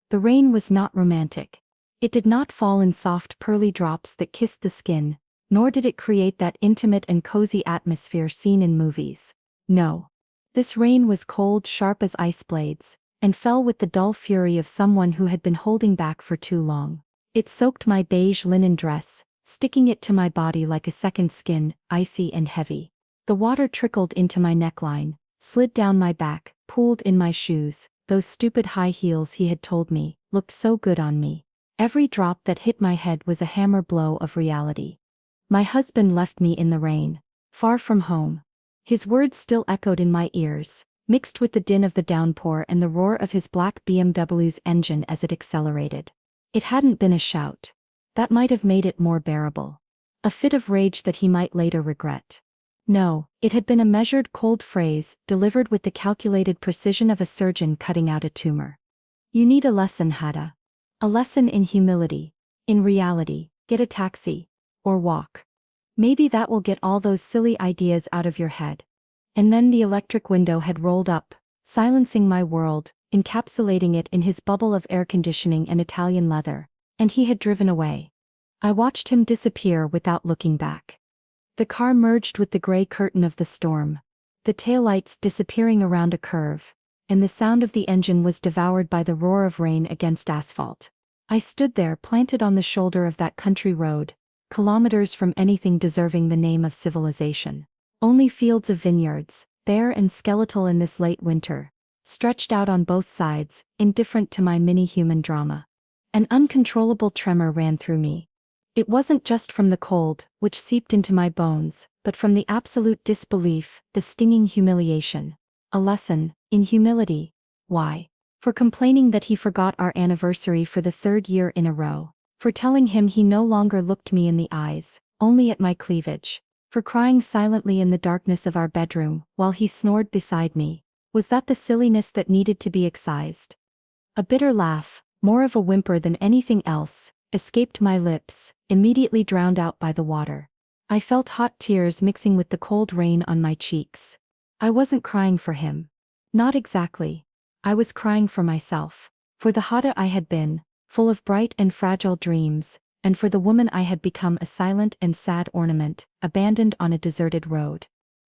The rain was not romantic. It did not fall in soft pearly drops that kissed the skin, nor did it create that intimate and cozy atmosphere seen in movies. No. This rain was cold, sharp as ice blades, and fell with the dull fury of someone who had been holding back for too long. It soaked my beige linen dress, sticking it to my body like a second skin, icy and heavy. The water trickled into my neckline, slid down my back, pooled in my shoes. Those stupid high heels, he had told me, looked so good on me. Every drop that hit my head was a hammer blow of reality. My husband left me in the rain, far from home. His words still echoed in my ears, mixed with the din of the downpour and the roar of his black BMW's engine as it accelerated. It hadn't been a shout. That might have made it more bearable. A fit of rage that he might later regret. No, it had been a measured, cold phrase, delivered with the calculated precision of a surgeon cutting out a tumor. You need a lesson, Hada. A lesson in humility. In reality, get a taxi. Or walk. Maybe that will get all those silly ideas out of your head. And then the electric window had rolled up, silencing my world, encapsulating it in his bubble of air conditioning and Italian leather, and he had driven away. I watched him disappear without looking back. The car merged with the gray curtain of the storm, the taillights disappearing around a curve, and the sound of the engine was devoured by the roar of rain against asphalt. I stood there planted on the shoulder of that country road, kilometers from anything deserving the name of civilization. Only fields of vineyards, bare and skeletal in this late winter, stretched out on both sides, indifferent to my mini-human drama. An uncontrollable tremor ran through me. It wasn't just from the cold, which seeped into my bones, but from the absolute disbelief, the stinging humiliation. A lesson in humility. Why? For complaining that he forgot our anniversary for the third year in a row. For telling him he no longer looked me in the eyes, only at my cleavage. For crying silently in the darkness of our bedroom, while he snored beside me. Was that the silliness that needed to be excised? A bitter laugh, more of a whimper than anything else, escaped my lips, immediately drowned out by the water. I felt hot tears mixing with the cold rain on my cheeks. I wasn't crying for him. Not exactly. I was crying for myself. For the Hada I had been, full of bright and fragile dreams, and for the woman I had become, a silent and sad ornament, abandoned on a deserted road.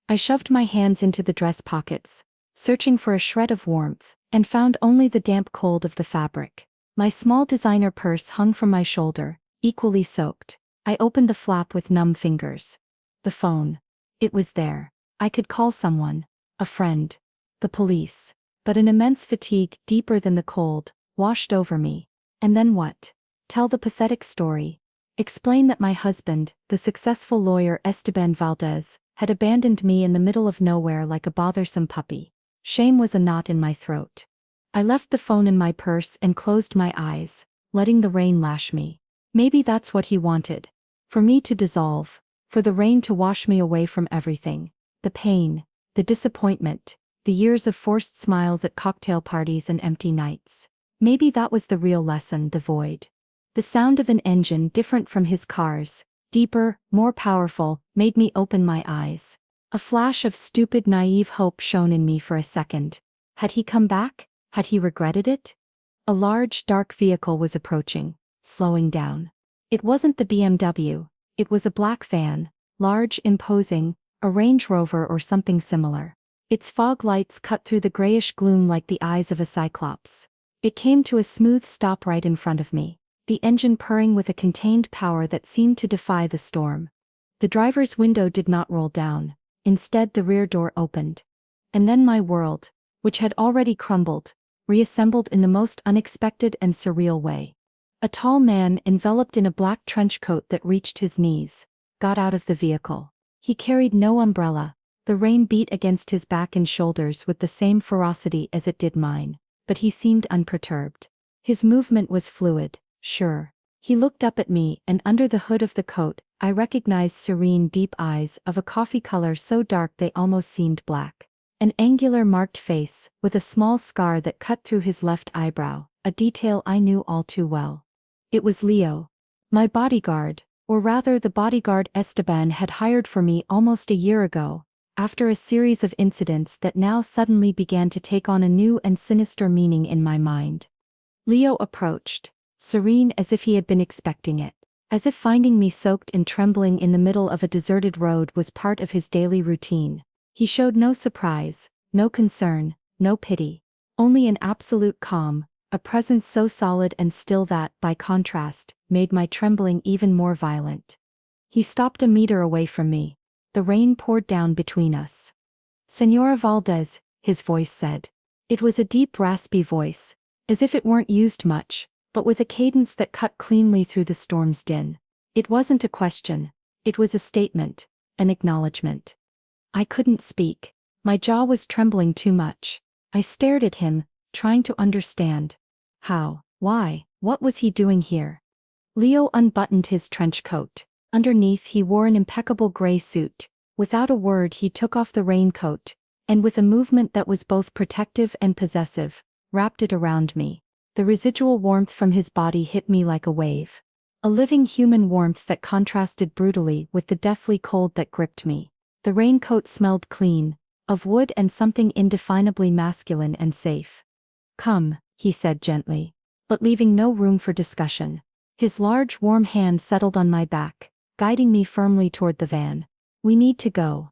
I shoved my hands into the dress pockets, searching for a shred of warmth, and found only the damp cold of the fabric. My small designer purse hung from my shoulder, equally soaked. I opened the flap with numb fingers. The phone. It was there. I could call someone. A friend. The police. But an immense fatigue, deeper than the cold, washed over me. And then what? Tell the pathetic story. Explain that my husband, the successful lawyer Esteban Valdez, had abandoned me in the middle of nowhere like a bothersome puppy. Shame was a knot in my throat. I left the phone in my purse and closed my eyes, letting the rain lash me. Maybe that's what he wanted. For me to dissolve. For the rain to wash me away from everything. The pain. The disappointment. The years of forced smiles at cocktail parties and empty nights. Maybe that was the real lesson, the void. The sound of an engine different from his cars, deeper, more powerful, made me open my eyes. A flash of stupid, naive hope shone in me for a second. Had he come back? Had he regretted it? A large, dark vehicle was approaching, slowing down. It wasn't the BMW, it was a black van, large, imposing, a Range Rover or something similar. Its fog lights cut through the grayish gloom like the eyes of a cyclops. It came to a smooth stop right in front of me, the engine purring with a contained power that seemed to defy the storm. The driver's window did not roll down, instead the rear door opened. And then my world, which had already crumbled, reassembled in the most unexpected and surreal way. A tall man enveloped in a black trench coat that reached his knees, got out of the vehicle. He carried no umbrella. The rain beat against his back and shoulders with the same ferocity as it did mine, but he seemed unperturbed. His movement was fluid, sure. He looked up at me, and under the hood of the coat, I recognized serene, deep eyes of a coffee color so dark they almost seemed black. An angular, marked face, with a small scar that cut through his left eyebrow, a detail I knew all too well. It was Leo. My bodyguard, or rather the bodyguard Esteban had hired for me almost a year ago, after a series of incidents that now suddenly began to take on a new and sinister meaning in my mind. Leo approached, serene as if he had been expecting it. As if finding me soaked and trembling in the middle of a deserted road was part of his daily routine. He showed no surprise, no concern, no pity. Only an absolute calm, a presence so solid and still that, by contrast, made my trembling even more violent. He stopped a meter away from me. The rain poured down between us. "Señora Valdez," his voice said. It was a deep raspy voice, as if it weren't used much, but with a cadence that cut cleanly through the storm's din. It wasn't a question. It was a statement, an acknowledgement. I couldn't speak. My jaw was trembling too much. I stared at him, trying to understand. How? Why? What was he doing here? Leo unbuttoned his trench coat. Underneath he wore an impeccable gray suit. Without a word he took off the raincoat, and with a movement that was both protective and possessive, wrapped it around me. The residual warmth from his body hit me like a wave. A living human warmth that contrasted brutally with the deathly cold that gripped me. The raincoat smelled clean, of wood and something indefinably masculine and safe. "Come," he said gently, but leaving no room for discussion. His large warm hand settled on my back, guiding me firmly toward the van. "We need to go."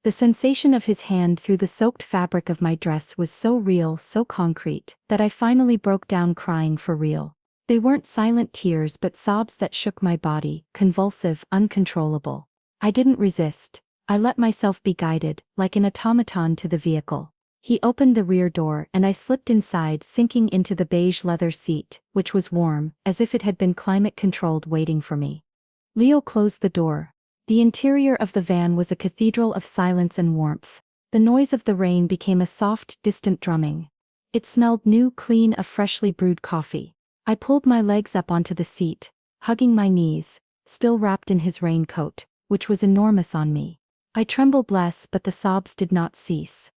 The sensation of his hand through the soaked fabric of my dress was so real, so concrete, that I finally broke down crying for real. They weren't silent tears but sobs that shook my body, convulsive, uncontrollable. I didn't resist. I let myself be guided, like an automaton, to the vehicle. He opened the rear door and I slipped inside, sinking into the beige leather seat, which was warm, as if it had been climate-controlled, waiting for me. Leo closed the door. The interior of the van was a cathedral of silence and warmth. The noise of the rain became a soft, distant drumming. It smelled new, clean, of freshly brewed coffee. I pulled my legs up onto the seat, hugging my knees, still wrapped in his raincoat, which was enormous on me. I trembled less, but the sobs did not cease.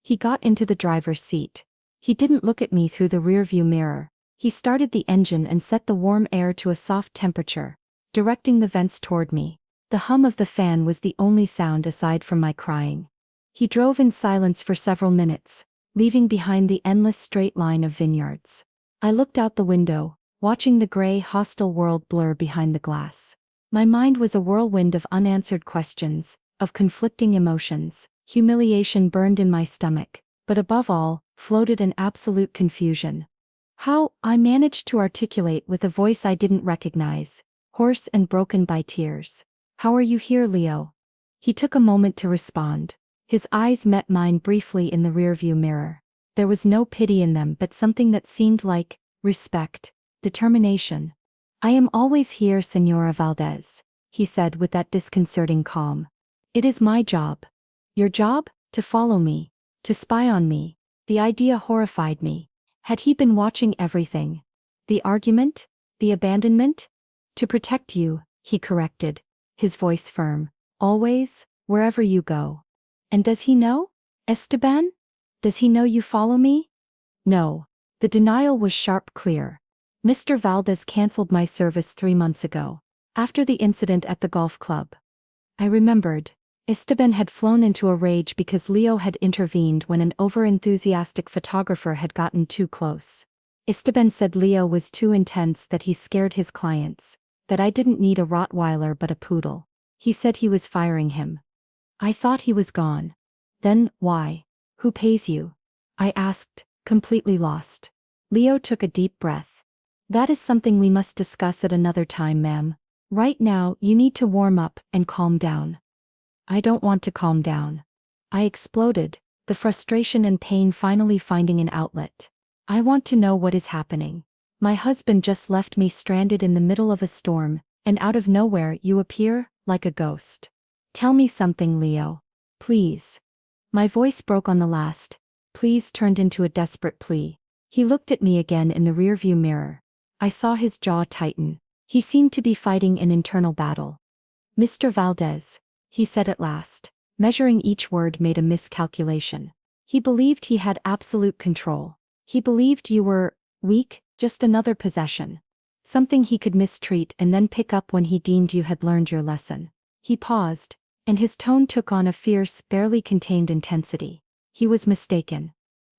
He got into the driver's seat. He didn't look at me through the rearview mirror. He started the engine and set the warm air to a soft temperature, directing the vents toward me. The hum of the fan was the only sound aside from my crying. He drove in silence for several minutes, leaving behind the endless straight line of vineyards. I looked out the window, watching the gray, hostile world blur behind the glass. My mind was a whirlwind of unanswered questions, of conflicting emotions. Humiliation burned in my stomach, but above all, floated an absolute confusion. How? I managed to articulate with a voice I didn't recognize, hoarse and broken by tears. "How are you here, Leo?" He took a moment to respond. His eyes met mine briefly in the rearview mirror. There was no pity in them but something that seemed like respect, determination. "I am always here, Señora Valdez," he said with that disconcerting calm. "It is my job." "Your job? To follow me? To spy on me?" The idea horrified me. Had he been watching everything? The argument? The abandonment? "To protect you," he corrected, his voice firm. "Always, wherever you go." "And does he know? Esteban? Does he know you follow me?" "No." The denial was sharp, clear. "Mr. Valdez canceled my service 3 months ago. After the incident at the golf club." I remembered. Esteban had flown into a rage because Leo had intervened when an over-enthusiastic photographer had gotten too close. Esteban said Leo was too intense, that he scared his clients, that I didn't need a Rottweiler but a poodle. He said he was firing him. I thought he was gone. "Then, why? Who pays you?" I asked, completely lost. Leo took a deep breath. "That is something we must discuss at another time, ma'am. Right now, you need to warm up and calm down." "I don't want to calm down." I exploded, the frustration and pain finally finding an outlet. "I want to know what is happening. My husband just left me stranded in the middle of a storm, and out of nowhere you appear, like a ghost. Tell me something, Leo. Please." My voice broke on the last "please" turned into a desperate plea. He looked at me again in the rearview mirror. I saw his jaw tighten. He seemed to be fighting an internal battle. "Mr. Valdez," he said at last. Measuring each word made a miscalculation. He believed he had absolute control. He believed you were weak, just another possession. Something he could mistreat and then pick up when he deemed you had learned your lesson. He paused, and his tone took on a fierce, barely contained intensity. He was mistaken.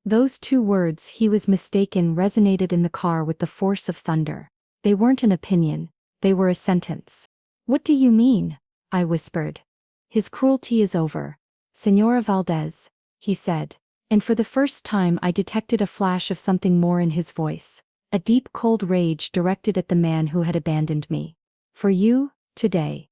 Those two words, "he was mistaken," resonated in the car with the force of thunder. They weren't an opinion, they were a sentence. "What do you mean?" I whispered. "His cruelty is over, Señora Valdez," he said. And for the first time I detected a flash of something more in his voice. A deep cold rage directed at the man who had abandoned me. "For you, today."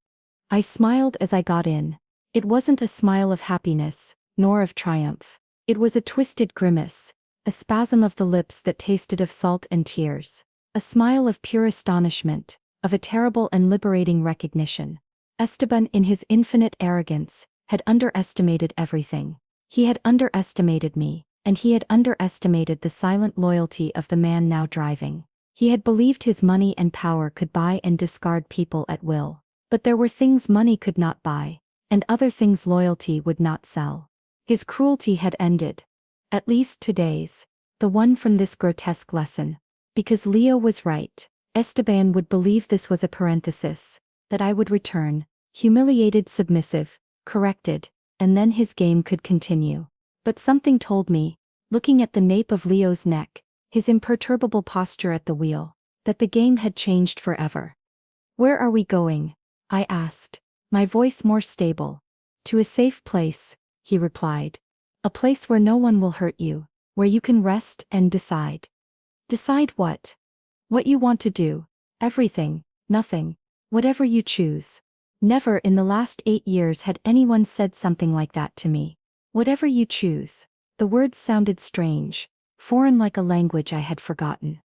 I smiled as I got in. It wasn't a smile of happiness, nor of triumph. It was a twisted grimace, a spasm of the lips that tasted of salt and tears. A smile of pure astonishment, of a terrible and liberating recognition. Esteban, in his infinite arrogance, had underestimated everything. He had underestimated me, and he had underestimated the silent loyalty of the man now driving. He had believed his money and power could buy and discard people at will. But there were things money could not buy, and other things loyalty would not sell. His cruelty had ended. At least today's. The one from this grotesque lesson. Because Leo was right. Esteban would believe this was a parenthesis, that I would return, humiliated, submissive, corrected, and then his game could continue. But something told me, looking at the nape of Leo's neck, his imperturbable posture at the wheel, that the game had changed forever. "Where are we going?" I asked, my voice more stable. "To a safe place," he replied. "A place where no one will hurt you, where you can rest and decide." "Decide what?" "What you want to do. Everything, nothing, whatever you choose." Never in the last 8 years had anyone said something like that to me. "Whatever you choose." The words sounded strange, foreign, like a language I had forgotten.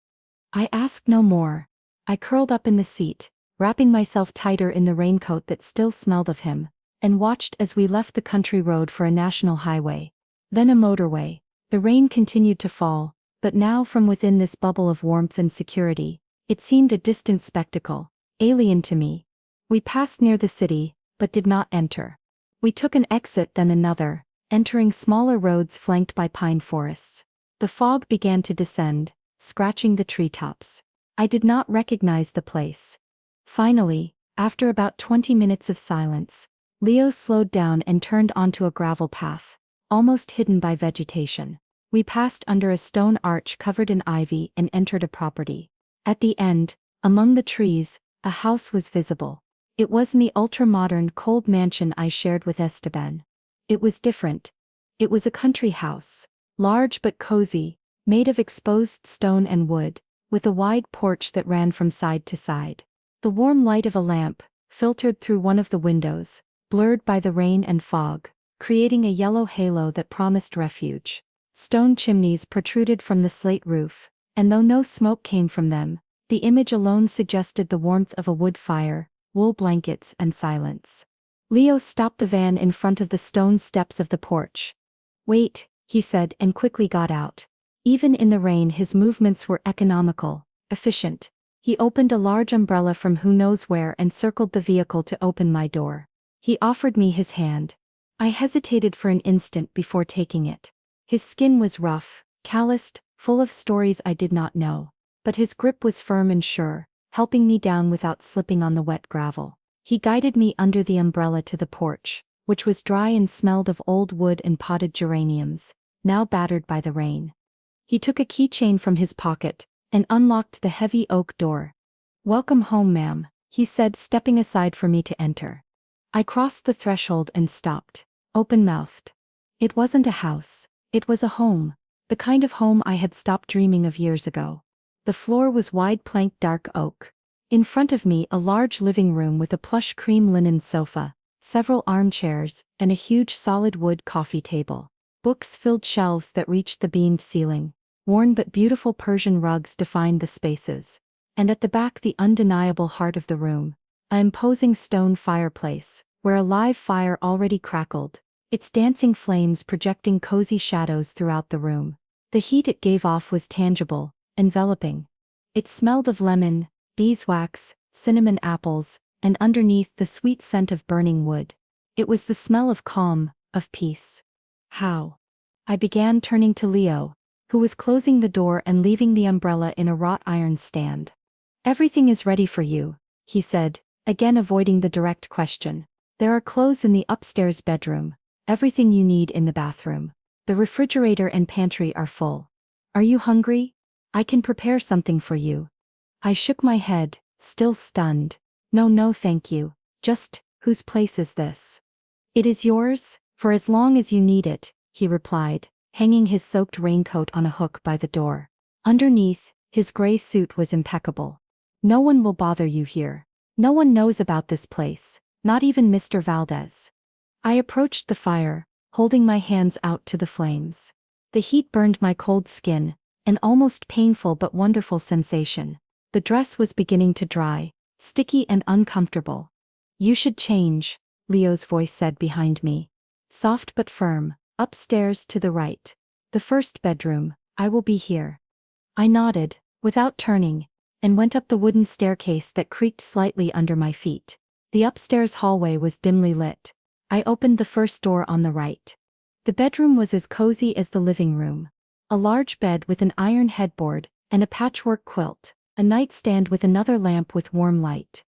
I asked no more. I curled up in the seat, wrapping myself tighter in the raincoat that still smelled of him, and watched as we left the country road for a national highway. Then a motorway. The rain continued to fall, but now from within this bubble of warmth and security, it seemed a distant spectacle, alien to me. We passed near the city, but did not enter. We took an exit, then another, entering smaller roads flanked by pine forests. The fog began to descend, scratching the treetops. I did not recognize the place. Finally, after about 20 minutes of silence, Leo slowed down and turned onto a gravel path, almost hidden by vegetation. We passed under a stone arch covered in ivy and entered a property. At the end, among the trees, a house was visible. It wasn't the ultra-modern, cold mansion I shared with Esteban. It was different. It was a country house, large but cozy, made of exposed stone and wood, with a wide porch that ran from side to side. The warm light of a lamp filtered through one of the windows, blurred by the rain and fog, creating a yellow halo that promised refuge. Stone chimneys protruded from the slate roof, and though no smoke came from them, the image alone suggested the warmth of a wood fire, wool blankets, and silence. Leo stopped the van in front of the stone steps of the porch. "Wait," he said, and quickly got out. Even in the rain, his movements were economical, efficient. He opened a large umbrella from who knows where and circled the vehicle to open my door. He offered me his hand. I hesitated for an instant before taking it. His skin was rough, calloused, full of stories I did not know. But his grip was firm and sure, helping me down without slipping on the wet gravel. He guided me under the umbrella to the porch, which was dry and smelled of old wood and potted geraniums, now battered by the rain. He took a keychain from his pocket and unlocked the heavy oak door. "Welcome home, ma'am," he said, stepping aside for me to enter. I crossed the threshold and stopped, open-mouthed. It wasn't a house. It was a home. The kind of home I had stopped dreaming of years ago. The floor was wide planked dark oak. In front of me a large living room with a plush cream linen sofa, several armchairs, and a huge solid wood coffee table. Books filled shelves that reached the beamed ceiling. Worn but beautiful Persian rugs defined the spaces. And at the back, the undeniable heart of the room, an imposing stone fireplace, where a live fire already crackled, its dancing flames projecting cozy shadows throughout the room. The heat it gave off was tangible, enveloping. It smelled of lemon, beeswax, cinnamon apples, and underneath the sweet scent of burning wood. It was the smell of calm, of peace. "How?" I began, turning to Leo, who was closing the door and leaving the umbrella in a wrought iron stand. "Everything is ready for you," he said, again avoiding the direct question. "There are clothes in the upstairs bedroom, everything you need in the bathroom." The refrigerator and pantry are full. Are you hungry? I can prepare something for you. I shook my head, still stunned. No, no, thank you. Just, whose place is this? It is yours, for as long as you need it, he replied, hanging his soaked raincoat on a hook by the door. Underneath, his gray suit was impeccable. No one will bother you here. No one knows about this place, not even Mr. Valdez. I approached the fire, holding my hands out to the flames. The heat burned my cold skin, an almost painful but wonderful sensation. The dress was beginning to dry, sticky and uncomfortable. You should change, Leo's voice said behind me. Soft but firm, upstairs to the right. The first bedroom, I will be here. I nodded, without turning, and went up the wooden staircase that creaked slightly under my feet. The upstairs hallway was dimly lit. I opened the first door on the right. The bedroom was as cozy as the living room. A large bed with an iron headboard, and a patchwork quilt, a nightstand with another lamp with warm light.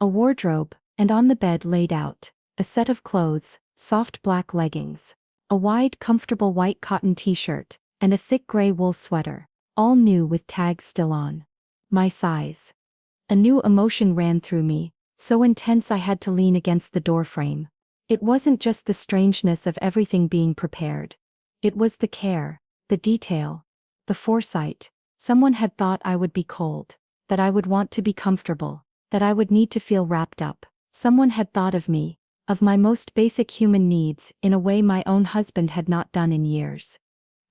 A wardrobe, and on the bed laid out, a set of clothes, soft black leggings, a wide comfortable white cotton t-shirt, and a thick gray wool sweater, all new with tags still on. My size. A new emotion ran through me, so intense I had to lean against the doorframe. It wasn't just the strangeness of everything being prepared. It was the care, the detail, the foresight. Someone had thought I would be cold, that I would want to be comfortable, that I would need to feel wrapped up. Someone had thought of me, of my most basic human needs, in a way my own husband had not done in years.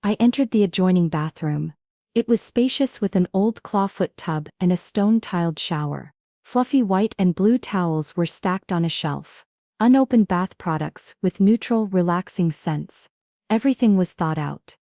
I entered the adjoining bathroom. It was spacious with an old clawfoot tub and a stone-tiled shower. Fluffy white and blue towels were stacked on a shelf. Unopened bath products with neutral, relaxing scents. Everything was thought out.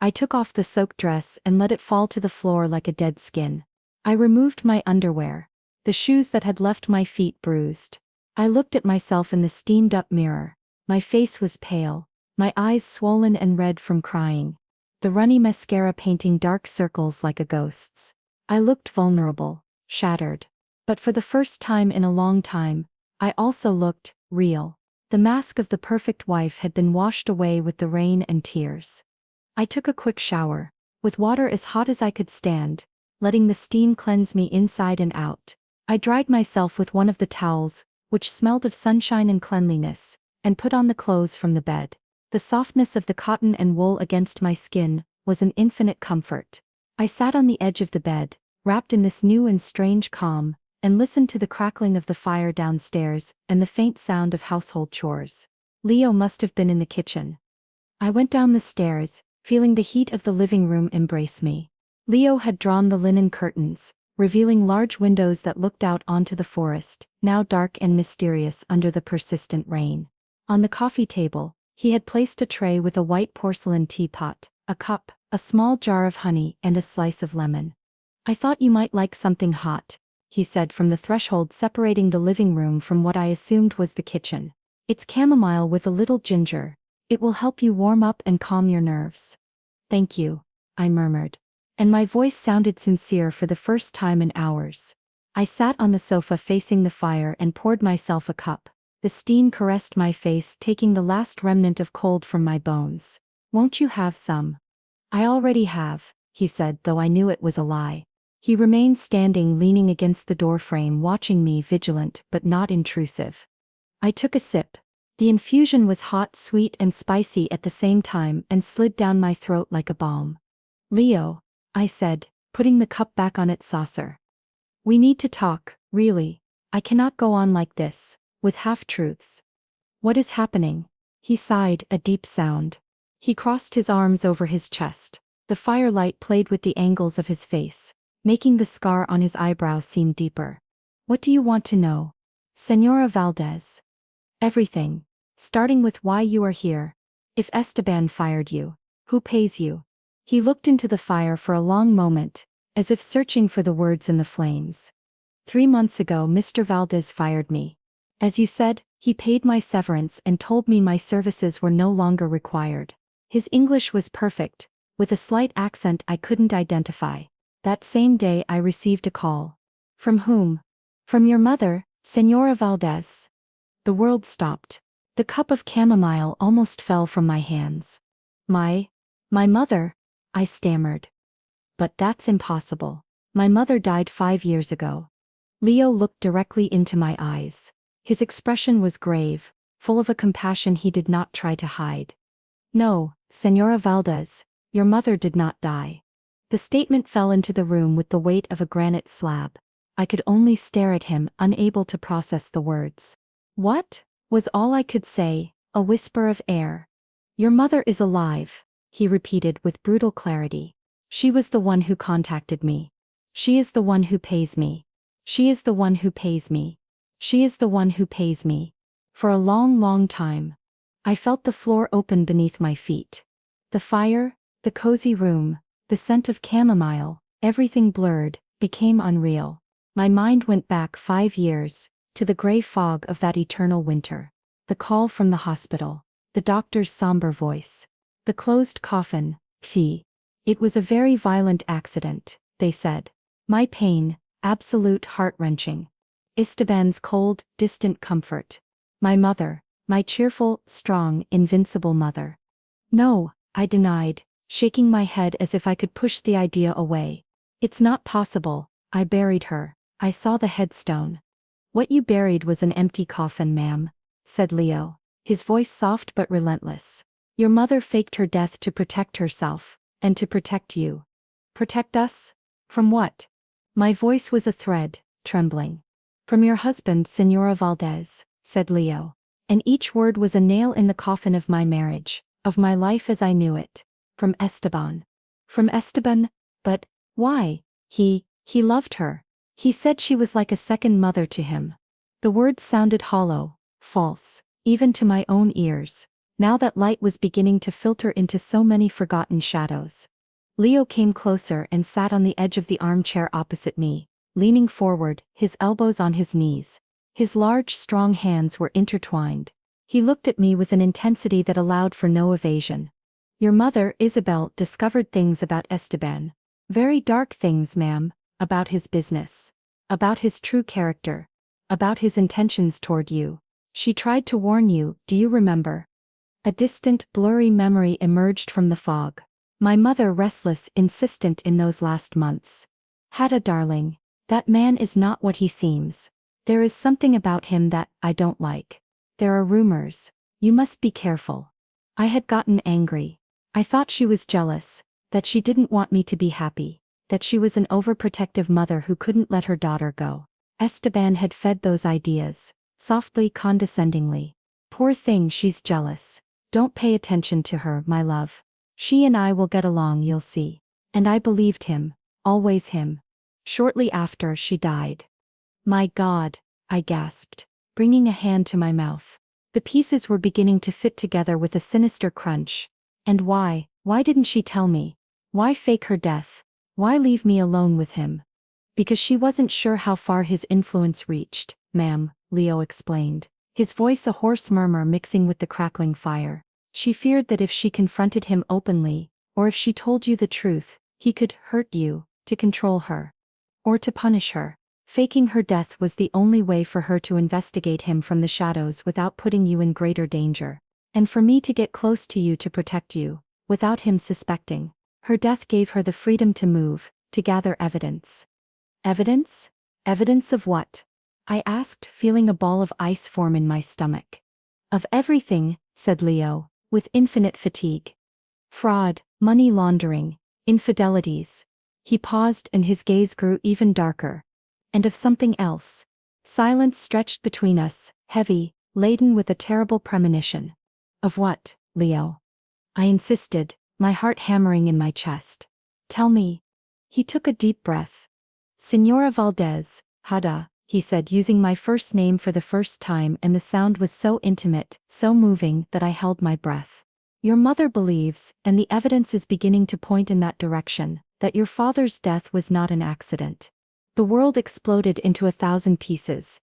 I took off the soaked dress and let it fall to the floor like a dead skin. I removed my underwear, the shoes that had left my feet bruised. I looked at myself in the steamed-up mirror. My face was pale, my eyes swollen and red from crying. The runny mascara painting dark circles like a ghost's. I looked vulnerable, shattered. But for the first time in a long time, I also looked real. The mask of the perfect wife had been washed away with the rain and tears. I took a quick shower, with water as hot as I could stand, letting the steam cleanse me inside and out. I dried myself with one of the towels, which smelled of sunshine and cleanliness, and put on the clothes from the bed. The softness of the cotton and wool against my skin was an infinite comfort. I sat on the edge of the bed, wrapped in this new and strange calm, and listened to the crackling of the fire downstairs and the faint sound of household chores. Leo must have been in the kitchen. I went down the stairs, feeling the heat of the living room embrace me. Leo had drawn the linen curtains, revealing large windows that looked out onto the forest, now dark and mysterious under the persistent rain. On the coffee table, he had placed a tray with a white porcelain teapot, a cup, a small jar of honey, and a slice of lemon. "I thought you might like something hot," he said from the threshold separating the living room from what I assumed was the kitchen. "It's chamomile with a little ginger. It will help you warm up and calm your nerves." "Thank you," I murmured. And my voice sounded sincere for the first time in hours. I sat on the sofa facing the fire and poured myself a cup. The steam caressed my face, taking the last remnant of cold from my bones. "Won't you have some?" "I already have," he said, though I knew it was a lie. He remained standing, leaning against the doorframe, watching me, vigilant but not intrusive. I took a sip. The infusion was hot, sweet, and spicy at the same time and slid down my throat like a balm. "Leo," I said, putting the cup back on its saucer. "We need to talk, really. I cannot go on like this, with half-truths." "What is happening?" He sighed, a deep sound. He crossed his arms over his chest. The firelight played with the angles of his face, making the scar on his eyebrow seem deeper. "What do you want to know?" "Señora Valdez." "Everything. Starting with why you are here. If Esteban fired you, who pays you?" He looked into the fire for a long moment, as if searching for the words in the flames. 3 months ago Mr. Valdez fired me. As you said, he paid my severance and told me my services were no longer required. His English was perfect, with a slight accent I couldn't identify. That same day I received a call. "From whom?" "From your mother, Señora Valdez." The world stopped. The cup of chamomile almost fell from my hands. My mother, I stammered. But that's impossible. My mother died 5 years ago. Leo looked directly into my eyes. His expression was grave, full of a compassion he did not try to hide. No, Senora Valdez, your mother did not die. The statement fell into the room with the weight of a granite slab. I could only stare at him, unable to process the words. What? Was all I could say, a whisper of air. Your mother is alive, he repeated with brutal clarity. She was the one who contacted me. She is the one who pays me. She is the one who pays me. She is the one who pays me. For a long, long time. I felt the floor open beneath my feet. The fire, the cozy room, the scent of chamomile, everything blurred, became unreal. My mind went back 5 years, to the gray fog of that eternal winter. The call from the hospital. The doctor's somber voice. The closed coffin, phi. It was a very violent accident, they said. My pain, absolute heart-wrenching. Esteban's cold, distant comfort. My mother, my cheerful, strong, invincible mother. No, I denied, shaking my head as if I could push the idea away. It's not possible, I buried her. I saw the headstone. What you buried was an empty coffin, ma'am, said Leo, his voice soft but relentless. Your mother faked her death to protect herself, and to protect you. Protect us? From what? My voice was a thread, trembling. From your husband, Senora Valdez, said Leo. And each word was a nail in the coffin of my marriage, of my life as I knew it. From Esteban. From Esteban? But why? He loved her. He said she was like a second mother to him. The words sounded hollow, false, even to my own ears, now that light was beginning to filter into so many forgotten shadows. Leo came closer and sat on the edge of the armchair opposite me, leaning forward, his elbows on his knees. His large, strong hands were intertwined. He looked at me with an intensity that allowed for no evasion. Your mother, Isabel, discovered things about Esteban. Very dark things, ma'am, about his business. About his true character. About his intentions toward you. She tried to warn you, do you remember? A distant, blurry memory emerged from the fog. My mother, restless, insistent in those last months. Hadda, darling, that man is not what he seems. There is something about him that I don't like. There are rumors. You must be careful. I had gotten angry. I thought she was jealous, that she didn't want me to be happy, that she was an overprotective mother who couldn't let her daughter go. Esteban had fed those ideas, softly, condescendingly. Poor thing, she's jealous. Don't pay attention to her, my love. She and I will get along, you'll see. And I believed him, always him. Shortly after, she died. My God, I gasped, bringing a hand to my mouth. The pieces were beginning to fit together with a sinister crunch. And why didn't she tell me? Why fake her death? Why leave me alone with him? Because she wasn't sure how far his influence reached, ma'am, Leo explained, his voice a hoarse murmur mixing with the crackling fire. She feared that if she confronted him openly, or if she told you the truth, he could hurt you, to control her. Or to punish her. Faking her death was the only way for her to investigate him from the shadows without putting you in greater danger. And for me to get close to you to protect you, without him suspecting. Her death gave her the freedom to move, to gather evidence. Evidence? Evidence of what? I asked, feeling a ball of ice form in my stomach. Of everything, said Leo, with infinite fatigue. Fraud, money laundering, infidelities. He paused and his gaze grew even darker. And of something else. Silence stretched between us, heavy, laden with a terrible premonition. Of what, Leo? I insisted, my heart hammering in my chest. Tell me. He took a deep breath. Senora Valdez, Hadda, he said, using my first name for the first time, and the sound was so intimate, so moving, that I held my breath. Your mother believes, and the evidence is beginning to point in that direction, that your father's death was not an accident. The world exploded into 1,000 pieces.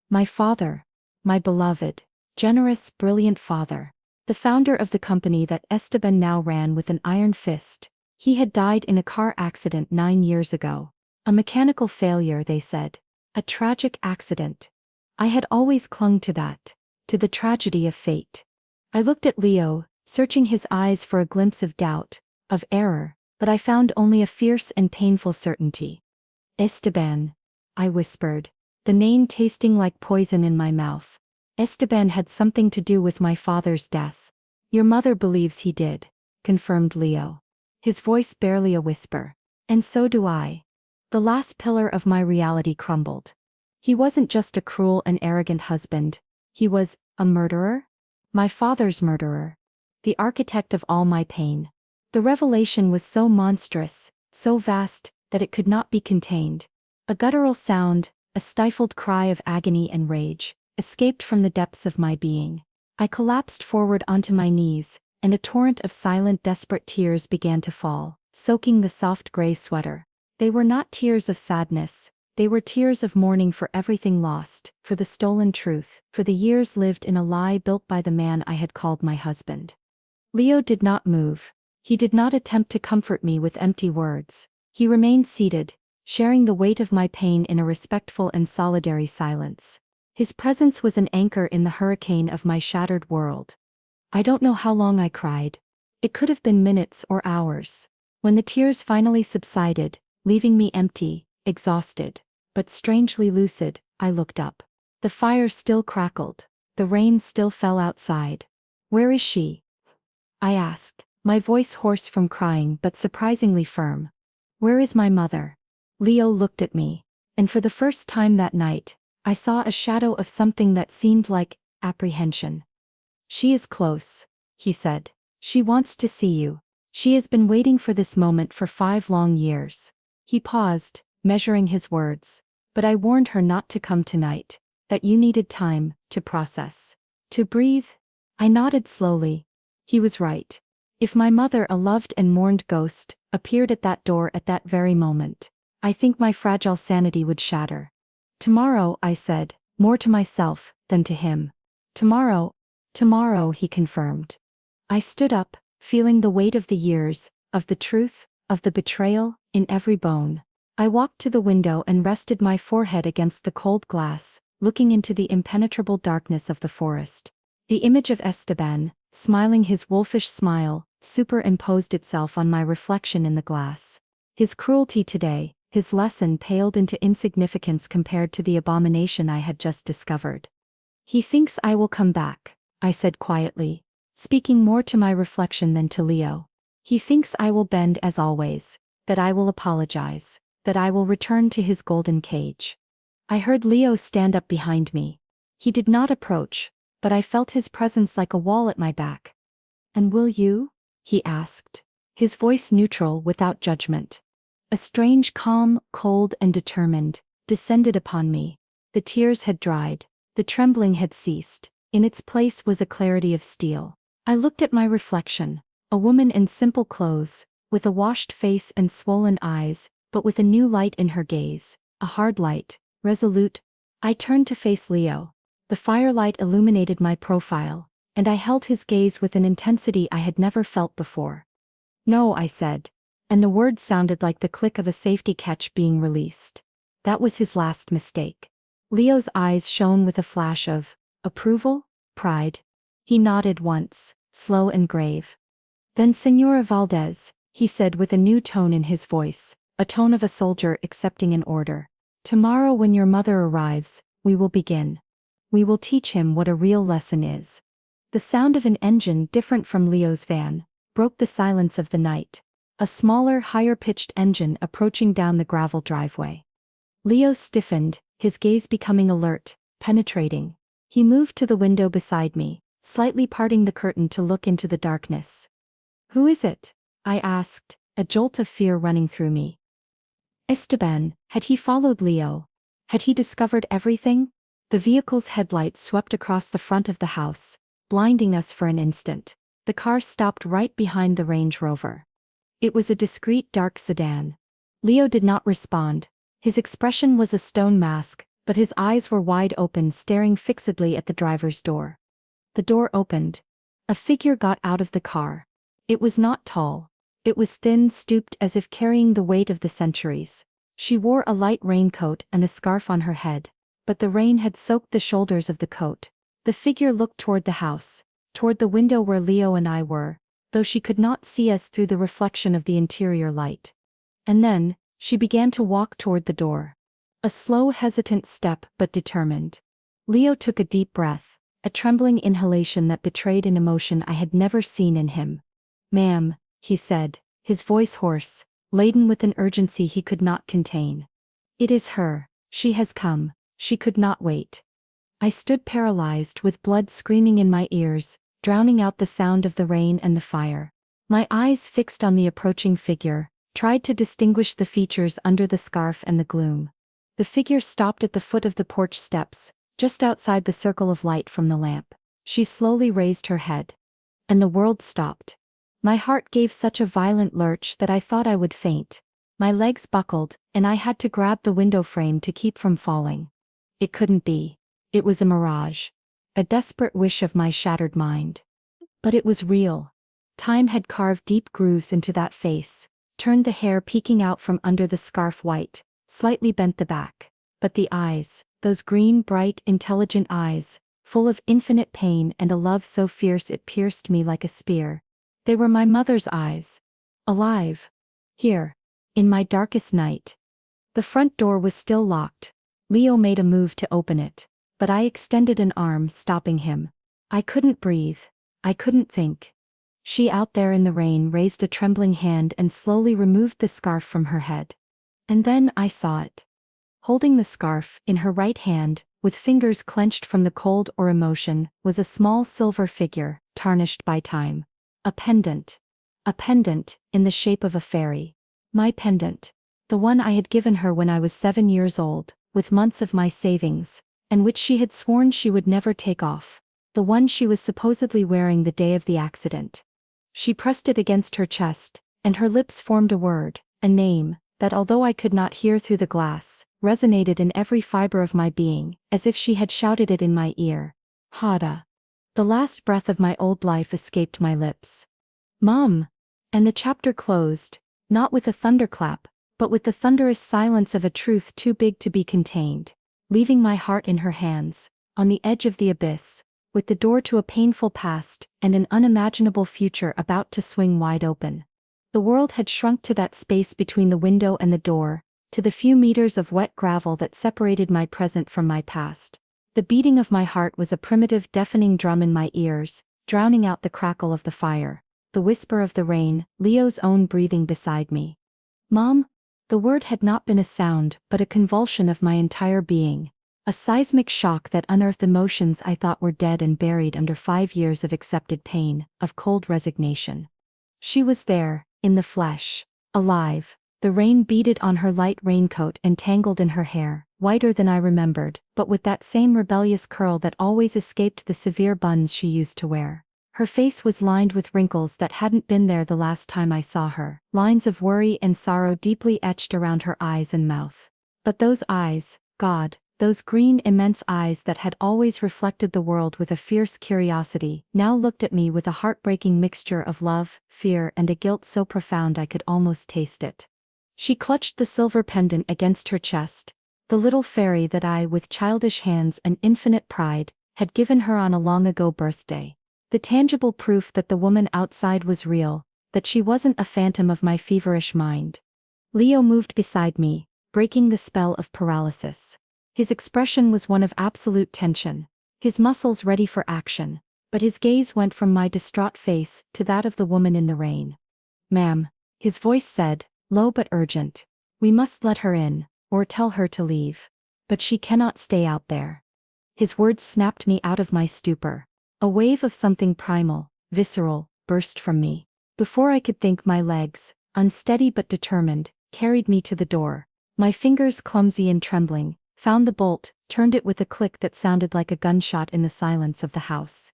My father. My beloved, generous, brilliant father. The founder of the company that Esteban now ran with an iron fist. He had died in a car accident 9 years ago. A mechanical failure, they said. A tragic accident. I had always clung to that. To the tragedy of fate. I looked at Leo, searching his eyes for a glimpse of doubt, of error, but I found only a fierce and painful certainty. Esteban, I whispered, the name tasting like poison in my mouth. Esteban had something to do with my father's death. Your mother believes he did, confirmed Leo. His voice barely a whisper. And so do I. The last pillar of my reality crumbled. He wasn't just a cruel and arrogant husband, he was a murderer? My father's murderer. The architect of all my pain. The revelation was so monstrous, so vast, that it could not be contained. A guttural sound, a stifled cry of agony and rage, escaped from the depths of my being. I collapsed forward onto my knees, and a torrent of silent, desperate tears began to fall, soaking the soft gray sweater. They were not tears of sadness, they were tears of mourning for everything lost, for the stolen truth, for the years lived in a lie built by the man I had called my husband. Leo did not move. He did not attempt to comfort me with empty words. He remained seated, sharing the weight of my pain in a respectful and solitary silence. His presence was an anchor in the hurricane of my shattered world. I don't know how long I cried. It could have been minutes or hours. When the tears finally subsided, leaving me empty, exhausted, but strangely lucid, I looked up. The fire still crackled. The rain still fell outside. Where is she? I asked, my voice hoarse from crying but surprisingly firm. Where is my mother? Leo looked at me, and for the first time that night, I saw a shadow of something that seemed like apprehension. She is close, he said. She wants to see you. She has been waiting for this moment for 5 long years. He paused, measuring his words. But I warned her not to come tonight, that you needed time to process, to breathe. I nodded slowly. He was right. If my mother, a loved and mourned ghost, appeared at that door at that very moment, I think my fragile sanity would shatter. Tomorrow, I said, more to myself than to him. Tomorrow, he confirmed. I stood up, feeling the weight of the years, of the truth, of the betrayal, in every bone. I walked to the window and rested my forehead against the cold glass, looking into the impenetrable darkness of the forest. The image of Esteban, smiling his wolfish smile, superimposed itself on my reflection in the glass. His cruelty today, his lesson paled into insignificance compared to the abomination I had just discovered. He thinks I will come back, I said quietly, speaking more to my reflection than to Leo. He thinks I will bend as always, that I will apologize, that I will return to his golden cage. I heard Leo stand up behind me. He did not approach, but I felt his presence like a wall at my back. And will you? He asked, his voice neutral without judgment. A strange calm, cold and determined, descended upon me. The tears had dried, the trembling had ceased, in its place was a clarity of steel. I looked at my reflection, a woman in simple clothes, with a washed face and swollen eyes, but with a new light in her gaze, a hard light, resolute. I turned to face Leo. The firelight illuminated my profile, and I held his gaze with an intensity I had never felt before. No, I said, and the words sounded like the click of a safety catch being released. That was his last mistake. Leo's eyes shone with a flash of approval, pride. He nodded once, slow and grave. Then Señora Valdez, he said with a new tone in his voice, a tone of a soldier accepting an order. Tomorrow when your mother arrives, we will begin. We will teach him what a real lesson is. The sound of an engine different from Leo's van broke the silence of the night. A smaller, higher-pitched engine approaching down the gravel driveway. Leo stiffened, his gaze becoming alert, penetrating. He moved to the window beside me, slightly parting the curtain to look into the darkness. Who is it? I asked, a jolt of fear running through me. Esteban, had he followed Leo? Had he discovered everything? The vehicle's headlights swept across the front of the house, blinding us for an instant. The car stopped right behind the Range Rover. It was a discreet dark sedan. Leo did not respond. His expression was a stone mask, but his eyes were wide open, staring fixedly at the driver's door. The door opened. A figure got out of the car. It was not tall. It was thin, stooped as if carrying the weight of the centuries. She wore a light raincoat and a scarf on her head, but the rain had soaked the shoulders of the coat. The figure looked toward the house, toward the window where Leo and I were, though she could not see us through the reflection of the interior light. And then, she began to walk toward the door. A slow, hesitant step, but determined. Leo took a deep breath, a trembling inhalation that betrayed an emotion I had never seen in him. "Ma'am," he said, his voice hoarse, laden with an urgency he could not contain. "It is her. She has come. She could not wait." I stood paralyzed with blood screaming in my ears, drowning out the sound of the rain and the fire. My eyes fixed on the approaching figure, tried to distinguish the features under the scarf and the gloom. The figure stopped at the foot of the porch steps, just outside the circle of light from the lamp. She slowly raised her head. And the world stopped. My heart gave such a violent lurch that I thought I would faint. My legs buckled, and I had to grab the window frame to keep from falling. It couldn't be. It was a mirage. A desperate wish of my shattered mind. But it was real. Time had carved deep grooves into that face, turned the hair peeking out from under the scarf white, slightly bent the back. But the eyes, those green, bright, intelligent eyes, full of infinite pain and a love so fierce it pierced me like a spear. They were my mother's eyes. Alive. Here. In my darkest night. The front door was still locked. Leo made a move to open it, but I extended an arm, stopping him. I couldn't breathe. I couldn't think. She out there in the rain raised a trembling hand and slowly removed the scarf from her head. And then I saw it. Holding the scarf in her right hand, with fingers clenched from the cold or emotion, was a small silver figure, tarnished by time. A pendant. A pendant, in the shape of a fairy. My pendant. The one I had given her when I was 7 years old, with months of my savings, and which she had sworn she would never take off. The one she was supposedly wearing the day of the accident. She pressed it against her chest, and her lips formed a word, a name, that although I could not hear through the glass, resonated in every fiber of my being, as if she had shouted it in my ear. Hada. The last breath of my old life escaped my lips. Mom! And the chapter closed, not with a thunderclap, but with the thunderous silence of a truth too big to be contained, leaving my heart in her hands, on the edge of the abyss, with the door to a painful past and an unimaginable future about to swing wide open. The world had shrunk to that space between the window and the door, to the few meters of wet gravel that separated my present from my past. The beating of my heart was a primitive deafening drum in my ears, drowning out the crackle of the fire, the whisper of the rain, Leo's own breathing beside me. Mom? The word had not been a sound but a convulsion of my entire being, a seismic shock that unearthed emotions I thought were dead and buried under 5 years of accepted pain, of cold resignation. She was there, in the flesh, alive. The rain beaded on her light raincoat and tangled in her hair, whiter than I remembered, but with that same rebellious curl that always escaped the severe buns she used to wear. Her face was lined with wrinkles that hadn't been there the last time I saw her, lines of worry and sorrow deeply etched around her eyes and mouth. But those eyes, God, those green immense eyes that had always reflected the world with a fierce curiosity, now looked at me with a heartbreaking mixture of love, fear and a guilt so profound I could almost taste it. She clutched the silver pendant against her chest, the little fairy that I, with childish hands and infinite pride, had given her on a long-ago birthday. The tangible proof that the woman outside was real, that she wasn't a phantom of my feverish mind. Leo moved beside me, breaking the spell of paralysis. His expression was one of absolute tension, his muscles ready for action, but his gaze went from my distraught face to that of the woman in the rain. "Ma'am," his voice said, low but urgent. "We must let her in, or tell her to leave. But she cannot stay out there." His words snapped me out of my stupor. A wave of something primal, visceral, burst from me. Before I could think, my legs, unsteady but determined, carried me to the door. My fingers, clumsy and trembling, found the bolt, turned it with a click that sounded like a gunshot in the silence of the house.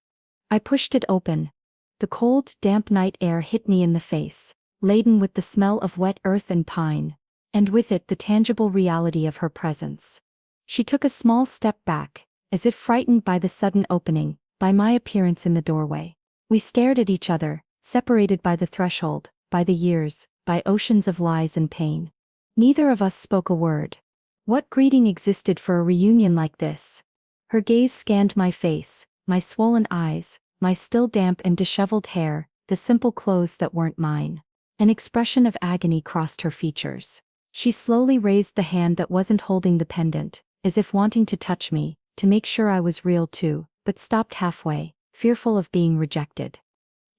I pushed it open. The cold, damp night air hit me in the face, laden with the smell of wet earth and pine, and with it the tangible reality of her presence. She took a small step back, as if frightened by the sudden opening, by my appearance in the doorway. We stared at each other, separated by the threshold, by the years, by oceans of lies and pain. Neither of us spoke a word. What greeting existed for a reunion like this? Her gaze scanned my face, my swollen eyes, my still damp and disheveled hair, the simple clothes that weren't mine. An expression of agony crossed her features. She slowly raised the hand that wasn't holding the pendant, as if wanting to touch me, to make sure I was real too, but stopped halfway, fearful of being rejected.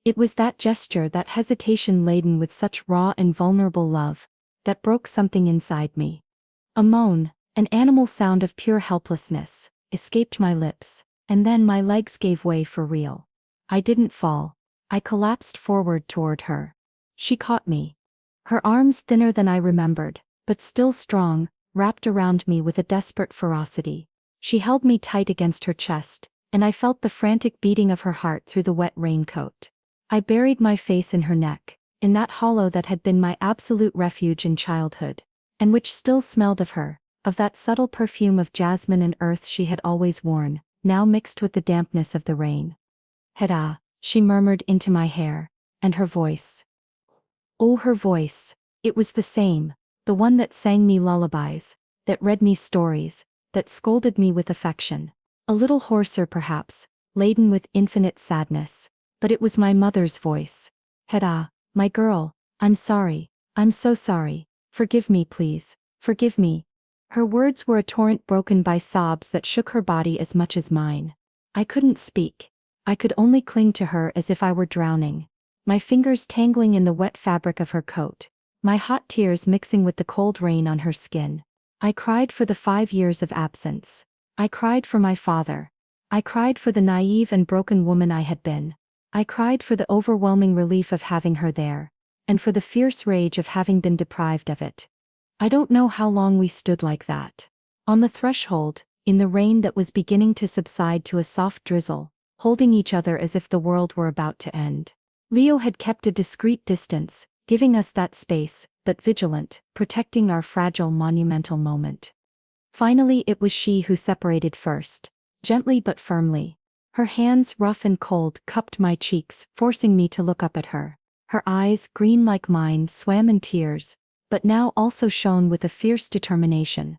It was that gesture, that hesitation laden with such raw and vulnerable love, that broke something inside me. A moan, an animal sound of pure helplessness, escaped my lips, and then my legs gave way for real. I didn't fall. I collapsed forward toward her. She caught me. Her arms, thinner than I remembered, but still strong, wrapped around me with a desperate ferocity. She held me tight against her chest, and I felt the frantic beating of her heart through the wet raincoat. I buried my face in her neck, in that hollow that had been my absolute refuge in childhood, and which still smelled of her, of that subtle perfume of jasmine and earth she had always worn, now mixed with the dampness of the rain. Heda, she murmured into my hair, and her voice. Oh, her voice. It was the same, the one that sang me lullabies, that read me stories, that scolded me with affection. A little hoarser perhaps, laden with infinite sadness, but it was my mother's voice. Heda, my girl, I'm sorry, I'm so sorry, forgive me please, forgive me. Her words were a torrent broken by sobs that shook her body as much as mine. I couldn't speak. I could only cling to her as if I were drowning, my fingers tangling in the wet fabric of her coat, my hot tears mixing with the cold rain on her skin. I cried for the 5 years of absence. I cried for my father. I cried for the naive and broken woman I had been. I cried for the overwhelming relief of having her there, and for the fierce rage of having been deprived of it. I don't know how long we stood like that. On the threshold, in the rain that was beginning to subside to a soft drizzle, holding each other as if the world were about to end. Leo had kept a discreet distance, giving us that space, but vigilant, protecting our fragile monumental moment. Finally it was she who separated first, gently but firmly. Her hands, rough and cold, cupped my cheeks, forcing me to look up at her. Her eyes, green like mine, swam in tears, but now also shone with a fierce determination.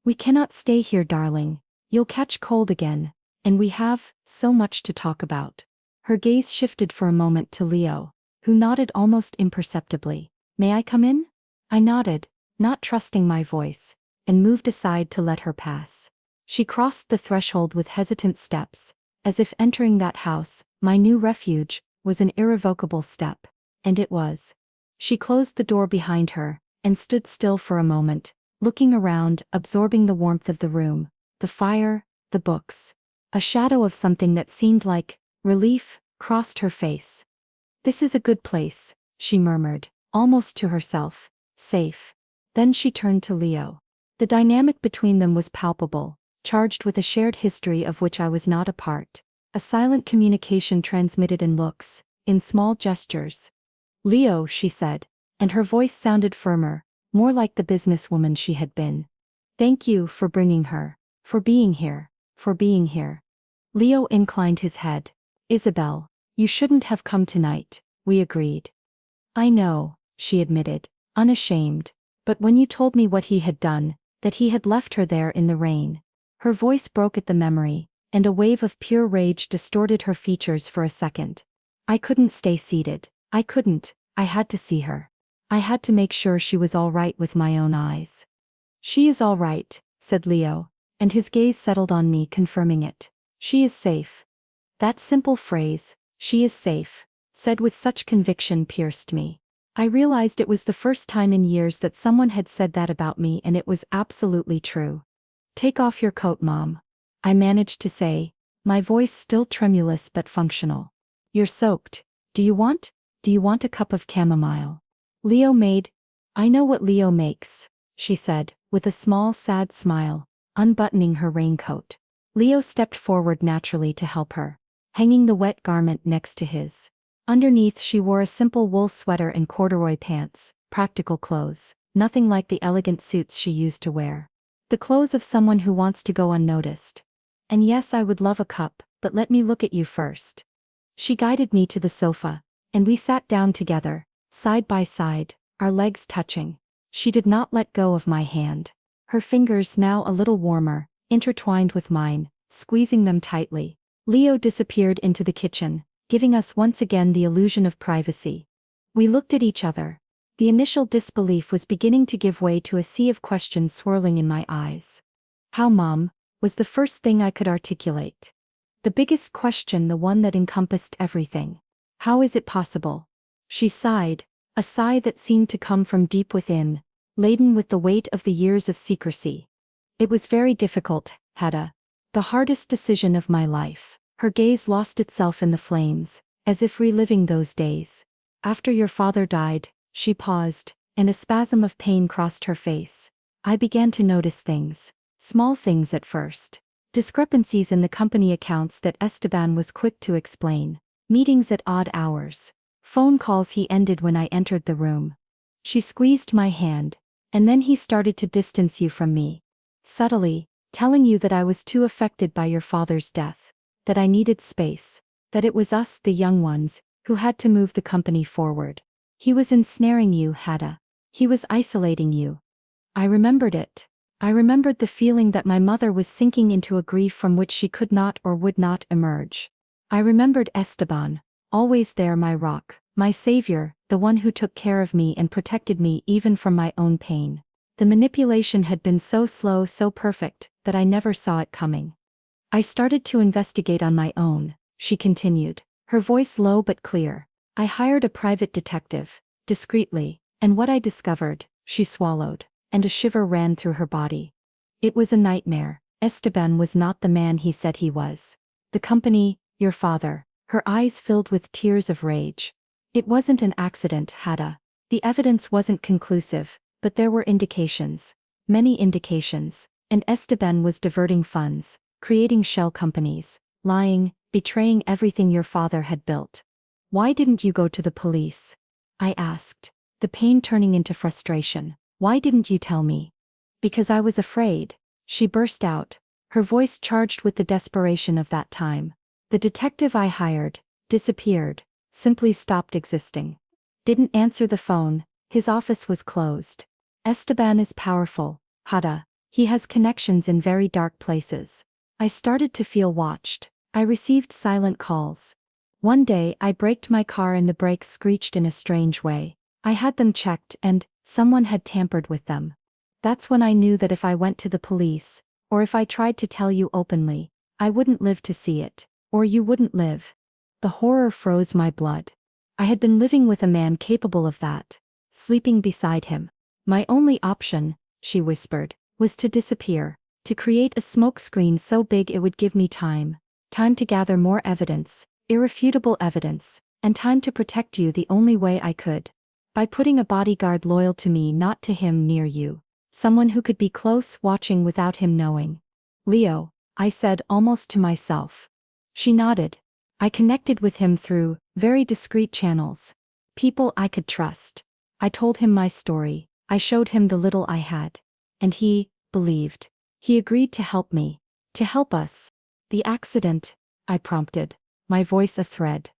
We cannot stay here, darling. You'll catch cold again, and we have so much to talk about. Her gaze shifted for a moment to Leo, who nodded almost imperceptibly. May I come in? I nodded, not trusting my voice, and moved aside to let her pass. She crossed the threshold with hesitant steps, as if entering that house, my new refuge, was an irrevocable step. And it was. She closed the door behind her, and stood still for a moment, looking around, absorbing the warmth of the room, the fire, the books. A shadow of something that seemed like relief crossed her face. This is a good place, she murmured, almost to herself. Safe. Then she turned to Leo. The dynamic between them was palpable, charged with a shared history of which I was not a part. A silent communication transmitted in looks, in small gestures. Leo, she said, and her voice sounded firmer, more like the businesswoman she had been. Thank you for bringing her, for being here, for being here. Leo inclined his head. Isabel, you shouldn't have come tonight, we agreed. I know, she admitted, unashamed, but when you told me what he had done, that he had left her there in the rain. Her voice broke at the memory, and a wave of pure rage distorted her features for a second. I couldn't stay seated. I couldn't. I had to see her. I had to make sure she was all right with my own eyes. She is all right, said Leo, and his gaze settled on me, confirming it. She is safe. That simple phrase, she is safe, said with such conviction, pierced me. I realized it was the first time in years that someone had said that about me, and it was absolutely true. Take off your coat, Mom. I managed to say, my voice still tremulous but functional. You're soaked. Do you want a cup of chamomile? Leo made. I know what Leo makes, she said, with a small sad smile, unbuttoning her raincoat. Leo stepped forward naturally to help her, hanging the wet garment next to his. Underneath she wore a simple wool sweater and corduroy pants, practical clothes, nothing like the elegant suits she used to wear. The clothes of someone who wants to go unnoticed. And yes, I would love a cup, but let me look at you first. She guided me to the sofa, and we sat down together, side by side, our legs touching. She did not let go of my hand. Her fingers, now a little warmer, intertwined with mine, squeezing them tightly. Leo disappeared into the kitchen, giving us once again the illusion of privacy. We looked at each other. The initial disbelief was beginning to give way to a sea of questions swirling in my eyes. How, Mom? Was the first thing I could articulate. The biggest question, the one that encompassed everything. How is it possible? She sighed, a sigh that seemed to come from deep within, laden with the weight of the years of secrecy. It was very difficult, Hedda. The hardest decision of my life. Her gaze lost itself in the flames, as if reliving those days. After your father died, she paused, and a spasm of pain crossed her face. I began to notice things. Small things at first. Discrepancies in the company accounts that Esteban was quick to explain. Meetings at odd hours. Phone calls he ended when I entered the room. She squeezed my hand, and then he started to distance you from me. Subtly, telling you that I was too affected by your father's death. That I needed space. That it was us, the young ones, who had to move the company forward. He was ensnaring you, Hedda. He was isolating you. I remembered it. I remembered the feeling that my mother was sinking into a grief from which she could not or would not emerge. I remembered Esteban, always there, my rock, my savior, the one who took care of me and protected me even from my own pain. The manipulation had been so slow, so perfect, that I never saw it coming. I started to investigate on my own, she continued, her voice low but clear. I hired a private detective, discreetly, and what I discovered, she swallowed, and a shiver ran through her body. It was a nightmare. Esteban was not the man he said he was. The company, your father, her eyes filled with tears of rage. It wasn't an accident, Hedda. The evidence wasn't conclusive, but there were indications. Many indications. And Esteban was diverting funds, creating shell companies, lying, betraying everything your father had built. Why didn't you go to the police? I asked, the pain turning into frustration. Why didn't you tell me? Because I was afraid, she burst out, her voice charged with the desperation of that time. The detective I hired disappeared, simply stopped existing. Didn't answer the phone, his office was closed. Esteban is powerful, Hedda. He has connections in very dark places. I started to feel watched. I received silent calls. One day I braked my car and the brakes screeched in a strange way. I had them checked and someone had tampered with them. That's when I knew that if I went to the police, or if I tried to tell you openly, I wouldn't live to see it, or you wouldn't live. The horror froze my blood. I had been living with a man capable of that, sleeping beside him. My only option, she whispered, was to disappear, to create a smokescreen so big it would give me time to gather more evidence, irrefutable evidence, and time to protect you the only way I could. By putting a bodyguard loyal to me, not to him, near you. Someone who could be close, watching without him knowing. Leo, I said almost to myself. She nodded. I connected with him through very discreet channels. People I could trust. I told him my story. I showed him the little I had. And he believed. He agreed to help me. To help us. The accident, I prompted, my voice a thread.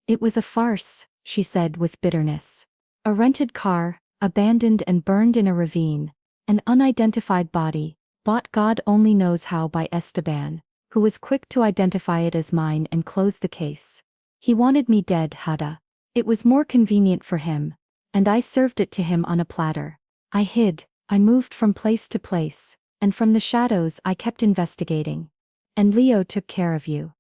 It was a farce, she said with bitterness. A rented car, abandoned and burned in a ravine. An unidentified body, bought God only knows how by Esteban, who was quick to identify it as mine and close the case. He wanted me dead, Hedda. It was more convenient for him. And I served it to him on a platter. I hid, I moved from place to place, and from the shadows I kept investigating. And Leo took care of you.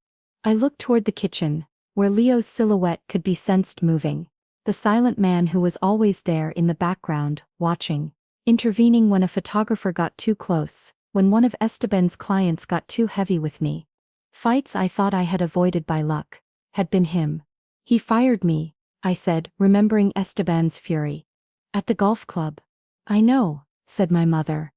I looked toward the kitchen, where Leo's silhouette could be sensed moving. The silent man who was always there in the background, watching, intervening when a photographer got too close, when one of Esteban's clients got too heavy with me. Fights I thought I had avoided by luck, had been him. He fired me, I said, remembering Esteban's fury. At the golf club. I know, said my mother.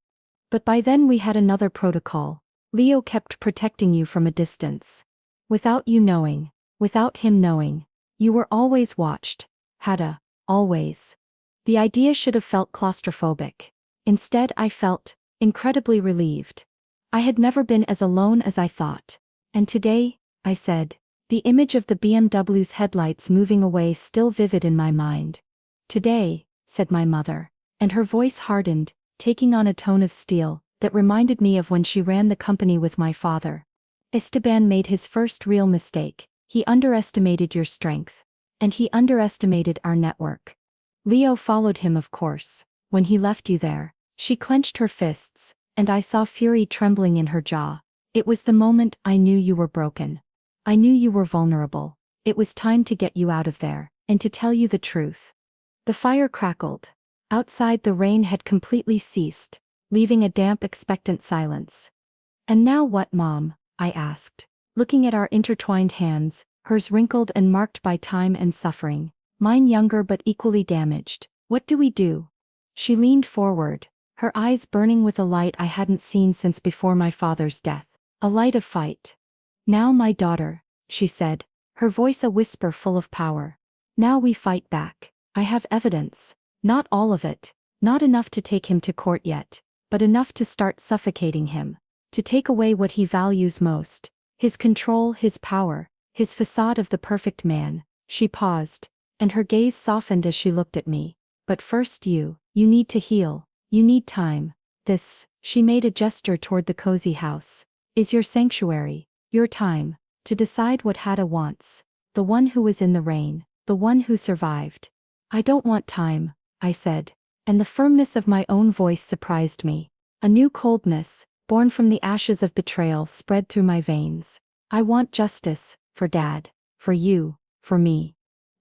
But by then we had another protocol. Leo kept protecting you from a distance. Without you knowing, without him knowing, you were always watched, Hedda, always. The idea should have felt claustrophobic. Instead I felt incredibly relieved. I had never been as alone as I thought. And today, I said, the image of the BMW's headlights moving away still vivid in my mind. Today, said my mother, and her voice hardened, taking on a tone of steel, that reminded me of when she ran the company with my father. Esteban made his first real mistake. He underestimated your strength. And he underestimated our network. Leo followed him, of course. When he left you there, she clenched her fists, and I saw fury trembling in her jaw. It was the moment I knew you were broken. I knew you were vulnerable. It was time to get you out of there, and to tell you the truth. The fire crackled. Outside, the rain had completely ceased, leaving a damp, expectant silence. And now what, Mom? I asked, looking at our intertwined hands, hers wrinkled and marked by time and suffering, mine younger but equally damaged. What do we do? She leaned forward, her eyes burning with a light I hadn't seen since before my father's death. A light of fight. Now, my daughter, she said, her voice a whisper full of power. Now we fight back. I have evidence. Not all of it. Not enough to take him to court yet. But enough to start suffocating him. To take away what he values most. His control, his power, his facade of the perfect man. She paused, and her gaze softened as she looked at me. But first you need to heal. You need time. This, she made a gesture toward the cozy house, is your sanctuary, your time, to decide what Hada wants. The one who was in the rain, the one who survived. I don't want time, I said, and the firmness of my own voice surprised me. A new coldness, born from the ashes of betrayal, spread through my veins. I want justice, for Dad, for you, for me.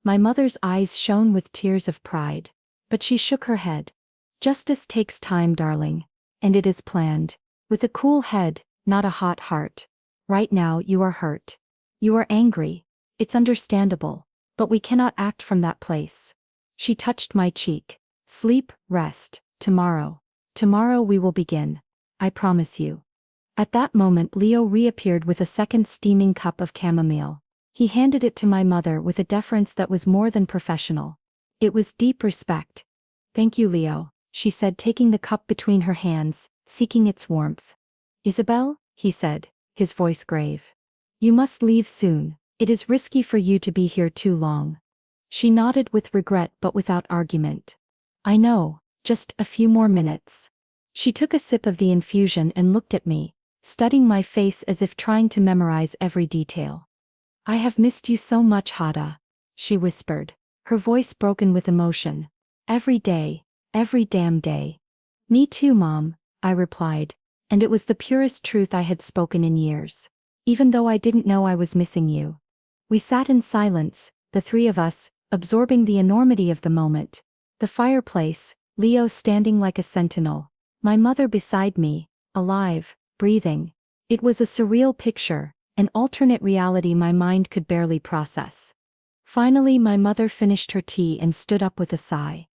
My mother's eyes shone with tears of pride, but she shook her head. Justice takes time, darling, and it is planned. With a cool head, not a hot heart. Right now you are hurt. You are angry. It's understandable, but we cannot act from that place. She touched my cheek. Sleep, rest, tomorrow. Tomorrow we will begin. I promise you. At that moment Leo reappeared with a second steaming cup of chamomile. He handed it to my mother with a deference that was more than professional. It was deep respect. Thank you, Leo, she said, taking the cup between her hands, seeking its warmth. Isabel, he said, his voice grave. You must leave soon. It is risky for you to be here too long. She nodded with regret but without argument. I know, just a few more minutes. She took a sip of the infusion and looked at me, studying my face as if trying to memorize every detail. I have missed you so much, Hada, she whispered, her voice broken with emotion. Every day, every damn day. Me too, Mom, I replied, and it was the purest truth I had spoken in years. Even though I didn't know I was missing you. We sat in silence, the three of us, absorbing the enormity of the moment. The fireplace, Leo standing like a sentinel. My mother beside me, alive, breathing. It was a surreal picture, an alternate reality my mind could barely process. Finally my mother finished her tea and stood up with a sigh.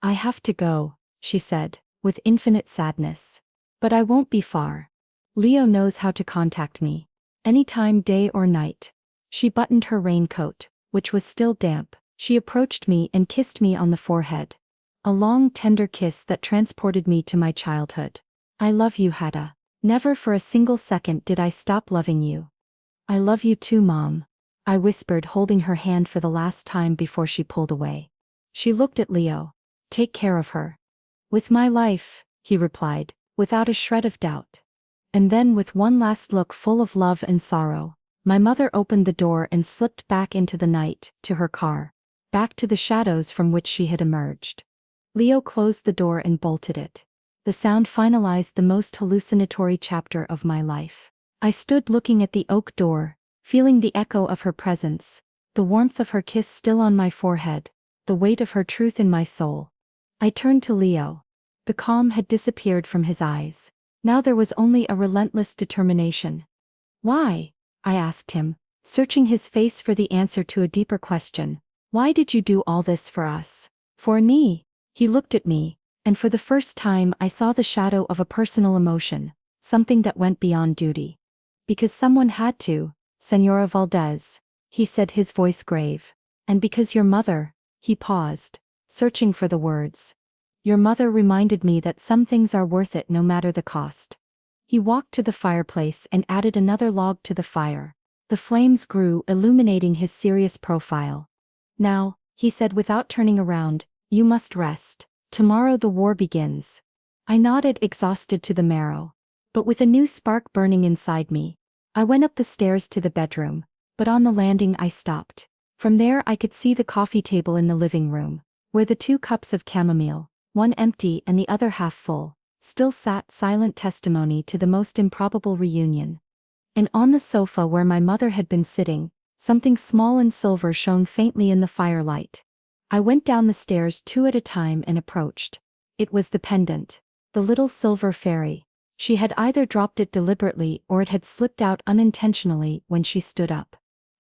I have to go, she said, with infinite sadness. But I won't be far. Leo knows how to contact me. Anytime, day or night. She buttoned her raincoat, which was still damp. She approached me and kissed me on the forehead. A long, tender kiss that transported me to my childhood. I love you, Hada. Never for a single second did I stop loving you. I love you too, Mom, I whispered, holding her hand for the last time before she pulled away. She looked at Leo. Take care of her. With my life, he replied, without a shred of doubt. And then, with one last look full of love and sorrow, my mother opened the door and slipped back into the night, to her car. Back to the shadows from which she had emerged. Leo closed the door and bolted it. The sound finalized the most hallucinatory chapter of my life. I stood looking at the oak door, feeling the echo of her presence, the warmth of her kiss still on my forehead, the weight of her truth in my soul. I turned to Leo. The calm had disappeared from his eyes. Now there was only a relentless determination. Why? I asked him, searching his face for the answer to a deeper question. Why did you do all this for us? For me? He looked at me, and for the first time I saw the shadow of a personal emotion, something that went beyond duty. Because someone had to, Señora Valdez, he said, his voice grave. And because your mother, he paused, searching for the words. Your mother reminded me that some things are worth it no matter the cost. He walked to the fireplace and added another log to the fire. The flames grew, illuminating his serious profile. Now, he said without turning around, you must rest. Tomorrow the war begins. I nodded, exhausted to the marrow, but with a new spark burning inside me. I went up the stairs to the bedroom, but on the landing I stopped. From there I could see the coffee table in the living room, where the 2 cups of chamomile, one empty and the other half full, still sat silent testimony to the most improbable reunion. And on the sofa where my mother had been sitting, something small and silver shone faintly in the firelight. I went down the stairs 2 at a time and approached. It was the pendant. The little silver fairy. She had either dropped it deliberately or it had slipped out unintentionally when she stood up.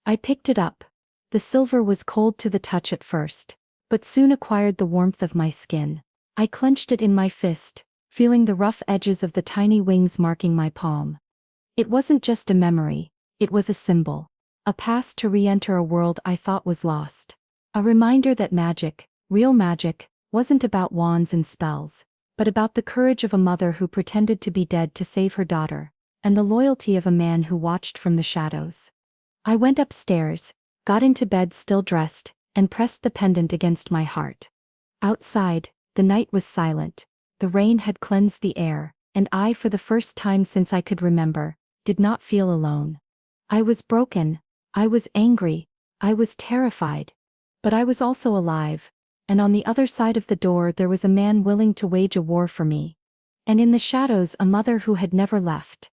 I picked it up. The silver was cold to the touch at first, but soon acquired the warmth of my skin. I clenched it in my fist, feeling the rough edges of the tiny wings marking my palm. It wasn't just a memory, it was a symbol. A pass to re-enter a world I thought was lost. A reminder that magic, real magic, wasn't about wands and spells, but about the courage of a mother who pretended to be dead to save her daughter, and the loyalty of a man who watched from the shadows. I went upstairs, got into bed still dressed, and pressed the pendant against my heart. Outside, the night was silent, the rain had cleansed the air, and I, for the first time since I could remember, did not feel alone. I was broken, I was angry, I was terrified. But I was also alive, and on the other side of the door there was a man willing to wage a war for me. And in the shadows a mother who had never left.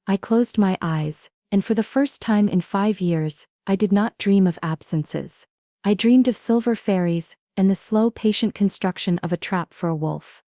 I closed my eyes, and for the first time in 5 years, I did not dream of absences. I dreamed of silver fairies, and the slow patient construction of a trap for a wolf.